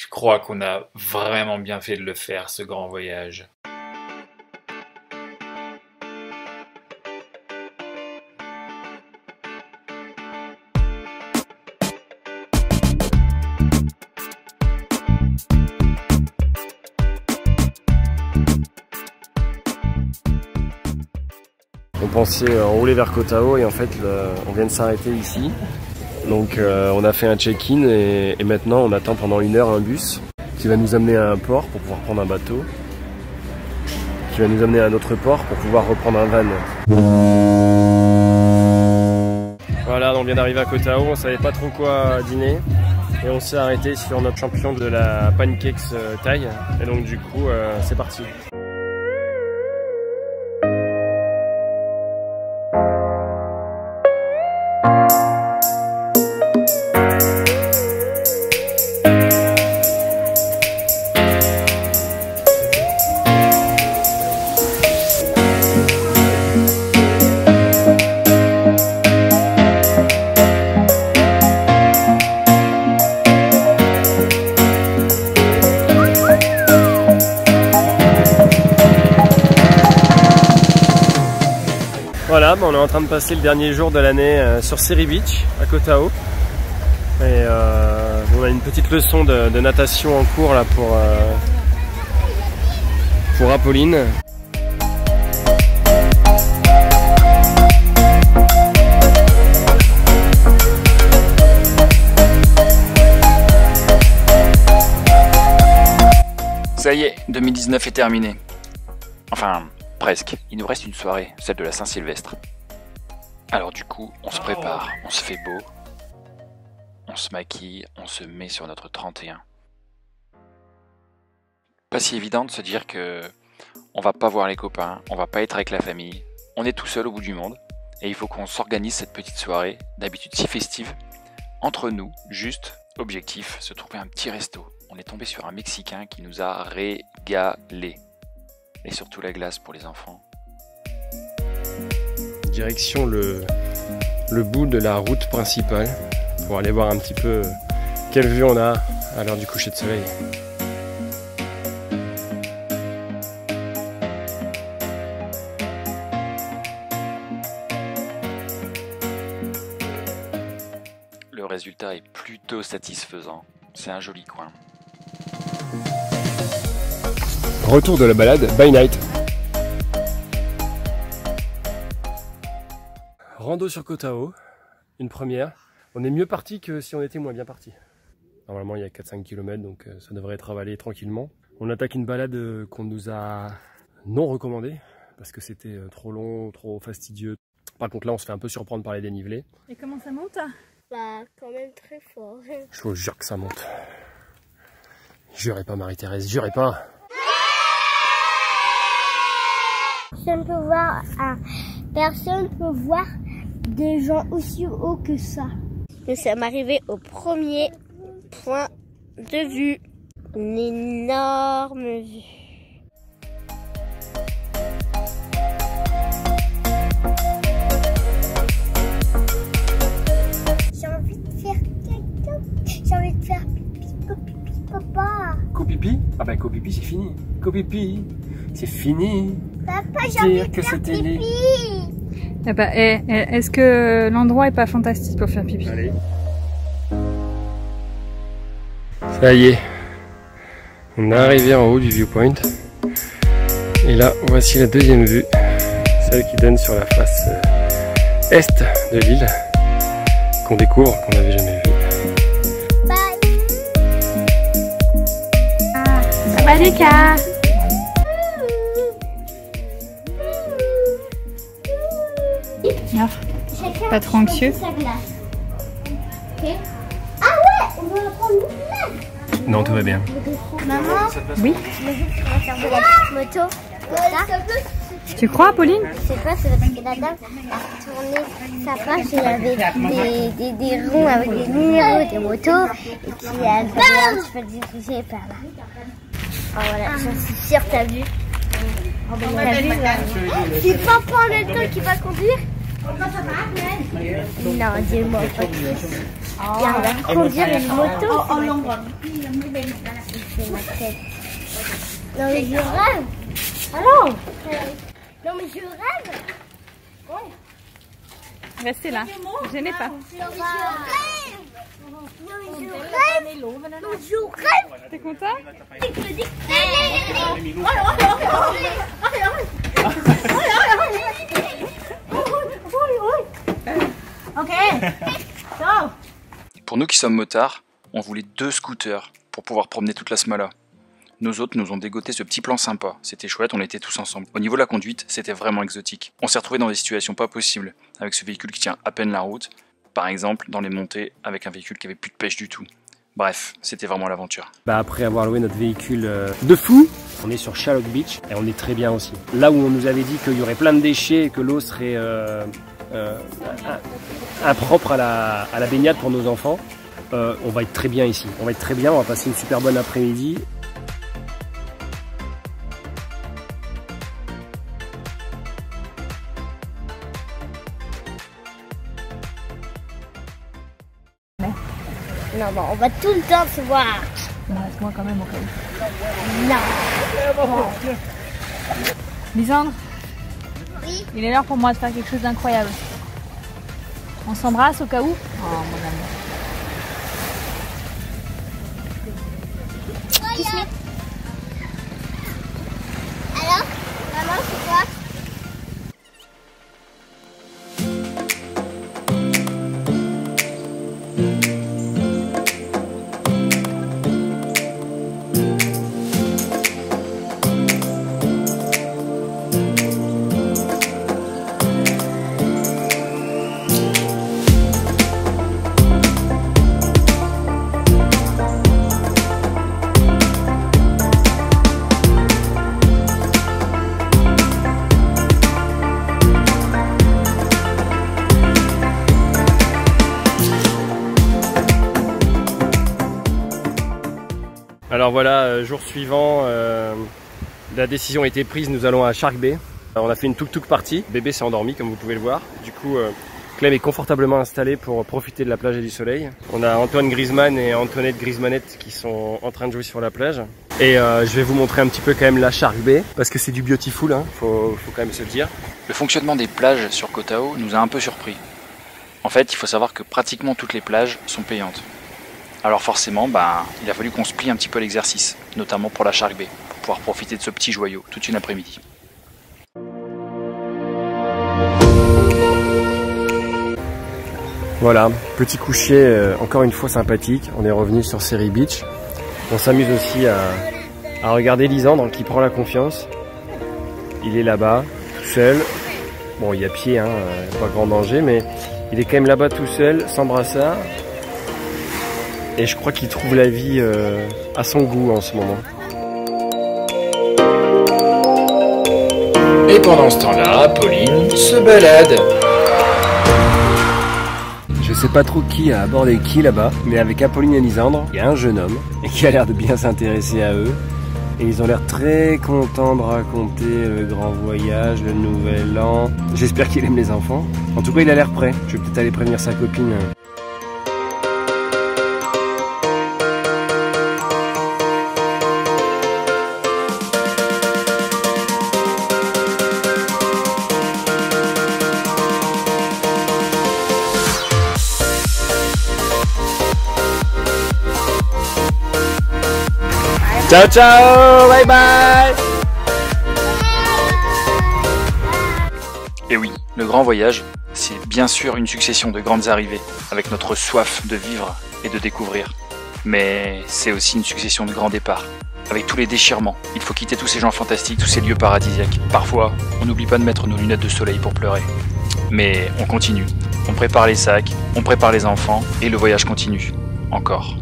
Je crois qu'on a vraiment bien fait de le faire, ce grand voyage. On pensait rouler vers Koh Tao et en fait on vient de s'arrêter ici. Donc on a fait un check-in et maintenant on attend pendant 1 heure un bus qui va nous amener à un port pour pouvoir prendre un bateau, qui va nous amener à un autre port pour pouvoir reprendre un van. Voilà, on vient d'arriver à Koh Tao, on savait pas trop quoi dîner et on s'est arrêté sur notre champion de la pancakes thaï et donc du coup c'est parti. Voilà, on est en train de passer le dernier jour de l'année sur Seri Beach, à Koh Tao. Et on a une petite leçon de natation en cours là pour Apolline. Ça y est, 2019 est terminé. Enfin, presque. Il nous reste une soirée, celle de la Saint-Sylvestre. Alors du coup, on se prépare, on se fait beau, on se maquille, on se met sur notre 31. Pas si évident de se dire que on va pas voir les copains, on va pas être avec la famille, on est tout seul au bout du monde, et il faut qu'on s'organise cette petite soirée, d'habitude si festive, entre nous, juste, objectif, se trouver un petit resto. On est tombé sur un Mexicain qui nous a régalé. Et surtout la glace pour les enfants. Direction le bout de la route principale pour aller voir un petit peu quelle vue on a à l'heure du coucher de soleil. Le résultat est plutôt satisfaisant. C'est un joli coin. Retour de la balade by night. Rando sur Koh Tao, une première. On est mieux parti que si on était moins bien parti. Normalement il y a 4-5 km donc ça devrait être avalé tranquillement. On attaque une balade qu'on nous a non recommandée parce que c'était trop long, trop fastidieux. Par contre là on se fait un peu surprendre par les dénivelés. Et comment ça monte? Bah quand même très fort. Je vous jure que ça monte. Jurez pas Marie-Thérèse, jurez pas. Personne peut voir personne peut voir des gens aussi hauts que ça. Nous sommes arrivés au premier point de vue. Une énorme vue. J'ai envie de faire caca. J'ai envie de faire pipi, papa. Copipi? Ah bah copipi c'est fini. Copipi, c'est fini. Papa, j'ai envie de faire pipi. Eh bah, est-ce que l'endroit est pas fantastique pour faire pipi? Allez. Ça y est. On est arrivé en haut du viewpoint. Et là, voici la deuxième vue. Celle qui donne sur la face est de l'île. Qu'on découvre, qu'on n'avait jamais vue. Bye. Sawadika. Pas trop anxieux. Okay. Ah ouais, on va prendre une place. Non, tout va bien. Maman, Oui. on va faire de la petite moto. Tu crois, Pauline? C'est quoi? C'est parce que la dame a tourné sa page et il y avait des ronds avec des numéros des motos et qui avait un petit peu dirigé par là. Oh voilà, j'en suis sûre, t'as vu? T'as vu? C'est papa en même temps qui va conduire? Non, dis-moi pas. Il va conduire une moto. C'est ma tête. Non mais je rêve. Alors non mais je rêve. Restez là, ne gênez pas. Non mais je rêve. Je rêve. T'es content? Pour nous qui sommes motards, on voulait 2 scooters pour pouvoir promener toute la Smala. Nos autres nous ont dégoté ce petit plan sympa, c'était chouette, on était tous ensemble. Au niveau de la conduite, c'était vraiment exotique. On s'est retrouvés dans des situations pas possibles, avec ce véhicule qui tient à peine la route, par exemple dans les montées avec un véhicule qui avait plus de pêche du tout. Bref, c'était vraiment l'aventure. Après avoir loué notre véhicule de fou, on est sur Shallock Beach et on est très bien aussi. Là où on nous avait dit qu'il y aurait plein de déchets et que l'eau serait impropre à la baignade pour nos enfants, on va être très bien ici. On va être très bien, on va passer une super bonne après-midi. Non, bon, on va tout le temps se voir. Reste-moi quand même au cas où. Non. Lisandre, Oui. il est l'heure pour moi de faire quelque chose d'incroyable. On s'embrasse au cas où? Oh mon amour. Voilà. Alors, maman, c'est quoi? Alors voilà, jour suivant, la décision a été prise, nous allons à Shark Bay. On a fait une tuk-tuk partie, bébé s'est endormi comme vous pouvez le voir. Du coup, Clem est confortablement installé pour profiter de la plage et du soleil. On a Antoine Griezmann et Antoinette Griezmannette qui sont en train de jouer sur la plage. Et je vais vous montrer un petit peu quand même la Shark Bay, parce que c'est du beautiful, hein, faut quand même se le dire. Le fonctionnement des plages sur Koh Tao nous a un peu surpris. En fait, il faut savoir que pratiquement toutes les plages sont payantes. Alors forcément, il a fallu qu'on se plie un petit peu à l'exercice, notamment pour la Shark Bay, pour pouvoir profiter de ce petit joyau toute une après-midi. Voilà, petit coucher encore une fois sympathique, on est revenu sur Seri Beach. On s'amuse aussi à regarder Lisandre qui prend la confiance. Il est là-bas, tout seul. Bon, il y a pied, hein, pas grand danger, mais il est quand même là-bas tout seul, sans brassard. Et je crois qu'il trouve la vie à son goût en ce moment. Et pendant ce temps-là, Pauline se balade. Je sais pas trop qui a abordé qui là-bas, mais avec Apolline et Lisandre, il y a un jeune homme qui a l'air de bien s'intéresser à eux. Et ils ont l'air très contents de raconter le grand voyage, le nouvel an. J'espère qu'il aime les enfants. En tout cas, il a l'air prêt. Je vais peut-être aller prévenir sa copine. Ciao ciao, bye bye. Et oui, le grand voyage, c'est bien sûr une succession de grandes arrivées, avec notre soif de vivre et de découvrir. Mais c'est aussi une succession de grands départs, avec tous les déchirements. Il faut quitter tous ces gens fantastiques, tous ces lieux paradisiaques. Parfois, on n'oublie pas de mettre nos lunettes de soleil pour pleurer. Mais on continue, on prépare les sacs, on prépare les enfants, et le voyage continue. Encore.